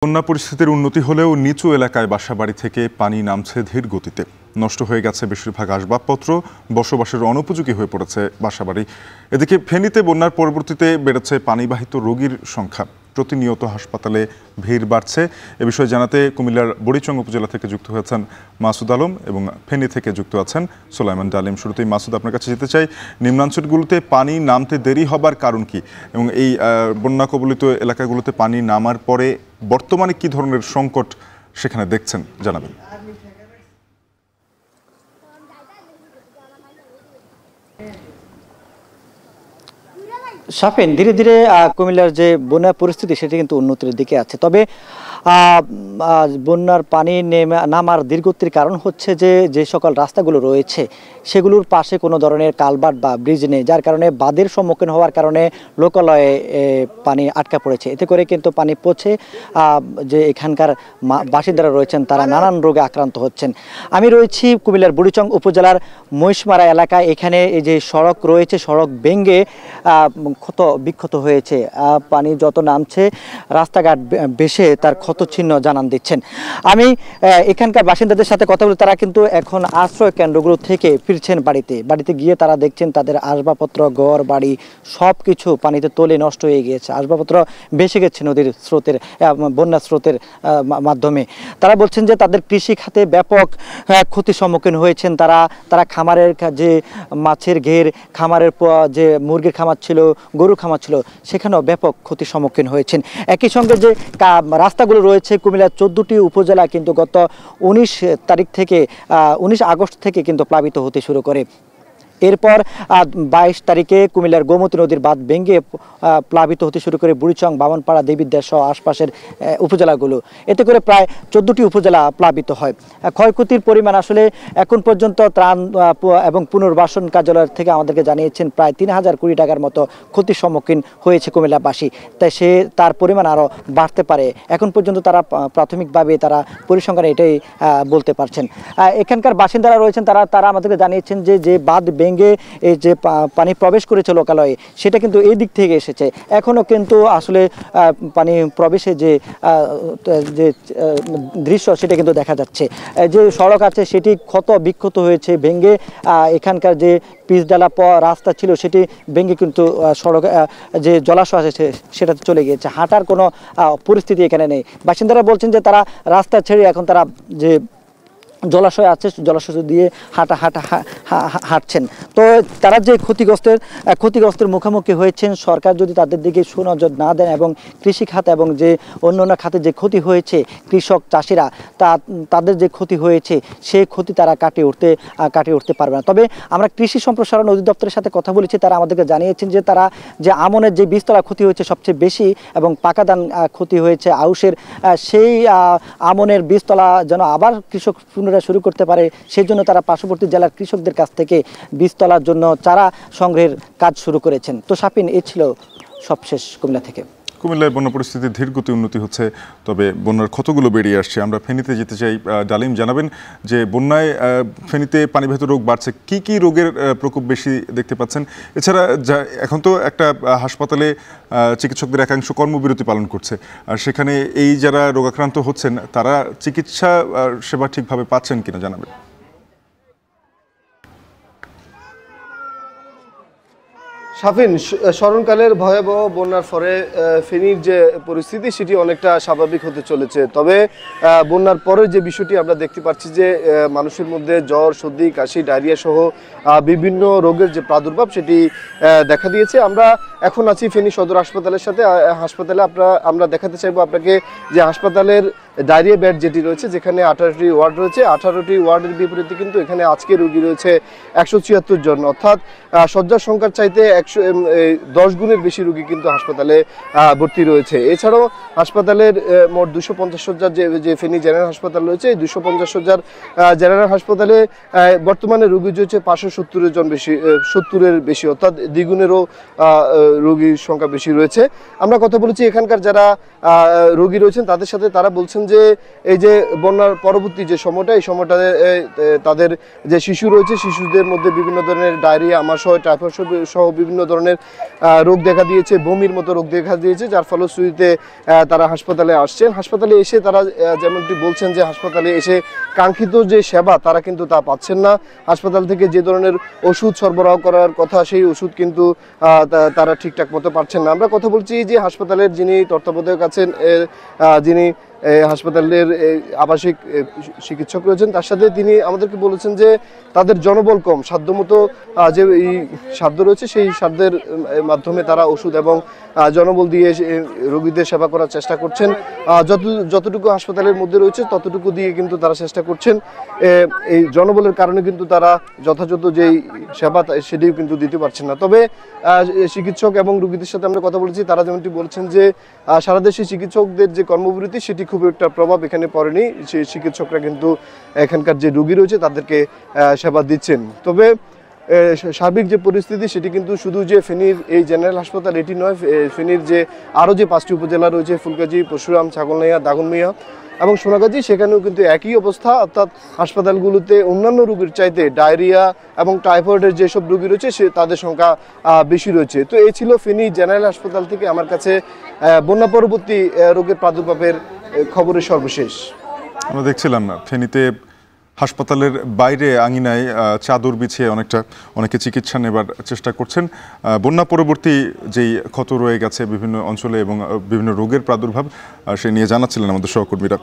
বন্যা পরিস্থিতির উন্নতি হলেও নিচু এলাকায় বাসাবাড়ি থেকে পানি নামছে ধীর গতিতে। নষ্ট হয়ে গেছে বেশিরভাগ আসবাবপত্র, বসবাসের অনুপযোগী হয়ে পড়েছে বাসাবাড়ি। এদিকে ফেনীতে বন্যার পরবর্তীতে বেড়েছে পানিবাহিত রোগীর সংখ্যা। প্রতিনিয়ত হাসপাতালে ভিড় বাড়ছে। এ বিষয়ে জানাতে কুমিল্লার বুড়িচং উপজেলা থেকে যুক্ত হয়েছেন মাসুদ আলম এবং ফেনী থেকে যুক্ত আছেন সুলাইমান ডালিম। শুরুতেই মাসুদ, আপনার কাছে যেতে চাই, নিম্নাঞ্চলগুলোতে পানি নামতে দেরি হবার কারণ কি এবং এই বন্যা কবলিত এলাকাগুলোতে পানি নামার পরে বর্তমানে কি ধরনের সংকট সেখানে দেখছেন জানাবেন। শাফিন, ধীরে ধীরে কুমিল্লার যে বন্যা পরিস্থিতি সেটি কিন্তু উন্নতির দিকে আছে। তবে বন্যার পানি নামার ধীরগতির কারণ হচ্ছে যে সকল রাস্তাগুলো রয়েছে সেগুলোর পাশে কোনো ধরনের কালভার্ট বা ব্রিজ নেই, যার কারণে বাঁধের সম্মুখীন হওয়ার কারণে লোকালয়ে পানি আটকা পড়েছে। এতে করে কিন্তু পানি পৌঁছে যে এখানকার বাসিন্দারা রয়েছেন তারা নানান রোগে আক্রান্ত হচ্ছেন। আমি রয়েছি কুমিল্লার বুড়িচং উপজেলার মহিষমারা এলাকায়। এখানে এই যে সড়ক রয়েছে, সড়ক ভেঙে ক্ষত বিক্ষত হয়েছে। পানি যত নামছে রাস্তাঘাট বেশে তার ক্ষত চিহ্ন জানান দিচ্ছেন। আমি এখানকার বাসিন্দাদের সাথে কথা বলি। তারা কিন্তু এখন আশ্রয় কেন্দ্রগুলো থেকে ফিরছেন বাড়িতে গিয়ে তারা দেখছেন তাদের আসবাবপত্র, ঘর বাড়ি সব কিছু পানিতে তলে নষ্ট হয়ে গিয়েছে। আসবাবপত্র ভেসে গেছে নদীর স্রোতের, বন্যা স্রোতের মাধ্যমে। তারা বলছেন যে তাদের কৃষি খাতে ব্যাপক ক্ষতির সম্মুখীন হয়েছেন। তারা খামারের যে মাছের ঘের, খামারের যে মুরগির খামার ছিল, গরুর খামার ছিল, সেখানেও ব্যাপক ক্ষতির সম্মুখীন হয়েছেন। একই সঙ্গে যে রাস্তাগুলো রয়েছে কুমিল্লার 14টি উপজেলা কিন্তু গত 19 আগস্ট থেকে কিন্তু প্লাবিত হতে শুরু করে। এরপর 22 তারিখে কুমিল্লার গোমতী নদীর বাঁধ ভেঙে প্লাবিত হতে শুরু করে বুড়িচং, বামনপাড়া, দেবিদ্বার সহ আশপাশের উপজেলাগুলো। এতে করে প্রায় 14টি উপজেলা প্লাবিত হয়। ক্ষয়ক্ষতির পরিমাণ আসলে এখন পর্যন্ত ত্রাণ এবং পুনর্বাসন কার্যালয় থেকে আমাদেরকে জানিয়েছেন প্রায় 3000 কোটি টাকার মতো ক্ষতির সম্মুখীন হয়েছে কুমিল্লাবাসী। তাই তার পরিমাণ আরও বাড়তে পারে। এখন পর্যন্ত তারা প্রাথমিকভাবে তারা পরিসংখ্যানে এটাই বলতে পারছেন। এখানকার বাসিন্দারা রয়েছেন, তারা আমাদেরকে জানিয়েছেন যে বাঁধ ভেঙে এই যে পানি প্রবেশ করেছে লোকালয়ে সেটা কিন্তু এই দিক থেকে এসেছে। এখনও কিন্তু আসলে পানি প্রবেশে যে দৃশ্য সেটা কিন্তু দেখা যাচ্ছে। যে সড়ক আছে সেটি ক্ষত বিক্ষত হয়েছে ভেঙে। এখানকার যে পিচডালা রাস্তা ছিল সেটি ভেঙে কিন্তু সড়ক যে জলাশয় আছে সেটাতে চলে গিয়েছে। হাঁটার কোনো পরিস্থিতি এখানে নেই। বাসিন্দারা বলছেন যে তারা রাস্তা ছেড়ে এখন তারা যে জলাশয় আছে জলাশয় দিয়ে হাঁটছেন। তো তারা যে ক্ষতিগ্রস্তের মুখোমুখি হয়েছেন, সরকার যদি তাদের দিকে সুনজর না দেন এবং কৃষি খাত এবং যে অন্যান্য খাতে যে ক্ষতি হয়েছে কৃষক চাষিরা তাদের যে ক্ষতি হয়েছে সেই ক্ষতি তারা কাটিয়ে উঠতে পারবে না। তবে আমরা কৃষি সম্প্রসারণ অধিদপ্তরের সাথে কথা বলেছি। তারা আমাদেরকে জানিয়েছেন যে তারা যে আমনের যে বীজতলা ক্ষতি হয়েছে সবচেয়ে বেশি এবং পাকা ধান ক্ষতি হয়েছে আউশের, সেই আমনের বীজতলা যেন আবার কৃষক পুনরায় শুরু করতে পারে সেই জন্য তারা পার্শ্ববর্তী জেলার কৃষকদের কাছ থেকে বীজ তোলার জন্য চারা সংগ্রহের কাজ শুরু করেছেন। তো শাফিন, এই ছিল সবশেষ কুমিল্লা থেকে। কুমিল্লায় বন্যা পরিস্থিতির ধীরগতি উন্নতি হচ্ছে, তবে বন্যার ক্ষতগুলো বেরিয়ে আসছে। আমরা ফেনীতে যেতে চাই। ডালিম, জানাবেন যে বন্যায় ফেনীতে পানিবাহিত রোগ বাড়ছে, কি কি রোগের প্রকোপ বেশি দেখতে পাচ্ছেন? এছাড়া এখন তো একটা হাসপাতালে চিকিৎসকদের একাংশ কর্মবিরতি পালন করছে, আর সেখানে এই যারা রোগাক্রান্ত হচ্ছেন তারা চিকিৎসা সেবা ঠিকভাবে পাচ্ছেন কিনা জানাবেন। শাফিন, স্মরণকালের ভয়াবহ বন্যার ফলে ফেনীর যে পরিস্থিতি সেটি অনেকটা স্বাভাবিক হতে চলেছে। তবে বন্যার পরের যে বিষয়টি আমরা দেখতে পাচ্ছি যে মানুষের মধ্যে জ্বর, সর্দি, কাশি, ডায়রিয়া সহ বিভিন্ন রোগের যে প্রাদুর্ভাব সেটি দেখা দিয়েছে। আমরা এখন আছি ফেনী সদর হাসপাতালের সাথে। হাসপাতালে আমরা দেখাতে চাইবো আপনাকে যে হাসপাতালের ডায়রিয়া বেড যেটি রয়েছে, যেখানে 18টি ওয়ার্ড রয়েছে। 18টি ওয়ার্ডের বিপরীতে কিন্তু এখানে আজকে রোগী রয়েছে 176 জন, অর্থাৎ শয্যার সংখ্যার চাইতে 10 গুণের বেশি রোগী কিন্তু হাসপাতালে ভর্তি রয়েছে। এছাড়াও হাসপাতালের মোট 250 শয্যার যে ফেনী জেনারেল হাসপাতাল রয়েছে, এই 250 শয্যার জেনারেল হাসপাতালে বর্তমানে রোগী রয়েছে 570 জন বেশি, 70-এর বেশি, অর্থাৎ দ্বিগুণেরও রোগীর সংখ্যা বেশি রয়েছে। আমরা কথা বলেছি এখানকার যারা রোগী রয়েছেন তাদের সাথে, তারা বলছেন যে এই যে বন্যার পরবর্তী যে সময়টা, এই সময়টা তাদের যে শিশু রয়েছে, শিশুদের মধ্যে বিভিন্ন ধরনের ডায়রিয়া, আমাশয়, টাইফয়েড সহ বিভিন্ন ধরনের রোগ দেখা দিয়েছে, বমির মতো রোগ দেখা দিয়েছে, যার ফলশ্রুতিতে তারা হাসপাতালে আসছেন। হাসপাতালে এসে তারা যেমনটি বলছেন যে হাসপাতালে এসে কাঙ্ক্ষিত যে সেবা তারা কিন্তু তা পাচ্ছেন না। হাসপাতাল থেকে যে ধরনের ওষুধ সরবরাহ করার কথা, সেই ওষুধ কিন্তু তারা ঠিকঠাক মতো পাচ্ছেন না। আমরা কথা বলছি যে হাসপাতালের যিনি তত্ত্বাবধায়ক আছেন, যিনি হাসপাতালের আবাসিক চিকিৎসক রয়েছেন, তার সাথে তিনি আমাদেরকে বলেছেন যে তাদের জনবল কম, সাধ্যমতো যে এই সাধ্য রয়েছে সেই সাধ্যের মাধ্যমে তারা ওষুধ এবং জনবল দিয়ে রোগীদের সেবা করার চেষ্টা করছেন। যতটুকু হাসপাতালের মধ্যে রয়েছে ততটুকু দিয়ে কিন্তু তারা চেষ্টা করছেন। এই জনবলের কারণে কিন্তু তারা যথাযথ যেই সেবা সেটিও কিন্তু দিতে পারছেন না। তবে চিকিৎসক এবং রোগীদের সাথে আমরা কথা বলেছি, তারা যেমনটি বলছেন যে সারা দেশে চিকিৎসকদের যে কর্মবিরতি সেটি খুব একটা প্রভাব এখানে পড়েনি। সেই চিকিৎসকরা কিন্তু এখানকার যে রোগী রয়েছে তাদেরকে সেবা দিচ্ছেন। তবে সার্বিক যে পরিস্থিতি সেটি কিন্তু শুধু যে ফেনীর এই জেনারেল হাসপাতাল এটি নয়, ফেনীর যে আরও যে 5টি উপজেলা রয়েছে, ফুলগাজী, পরশুরাম, ছাগলনাইয়া, দাগনমিয়া এবং সোনাগাজী, সেখানেও কিন্তু একই অবস্থা। অর্থাৎ হাসপাতালগুলোতে অন্যান্য রোগীর চাইতে ডায়রিয়া এবং টাইফয়েডের যেসব রোগী রয়েছে তাদের সংখ্যা বেশি রয়েছে। তো এই ছিল ফেনী জেনারেল হাসপাতাল থেকে আমার কাছে বন্যা পরবর্তী রোগের প্রাদুর্ভাবের খবরের সর্বশেষ। আমরা দেখছিলাম ফেনীতে হাসপাতালের বাইরে আঙিনায় চাদর বিছিয়ে অনেকে চিকিৎসা নেবার চেষ্টা করছেন। বন্যা পরবর্তী যেই ক্ষত রয়ে গেছে বিভিন্ন অঞ্চলে এবং বিভিন্ন রোগের প্রাদুর্ভাব, সে নিয়ে জানাচ্ছিলেন আমাদের সহকর্মীরা।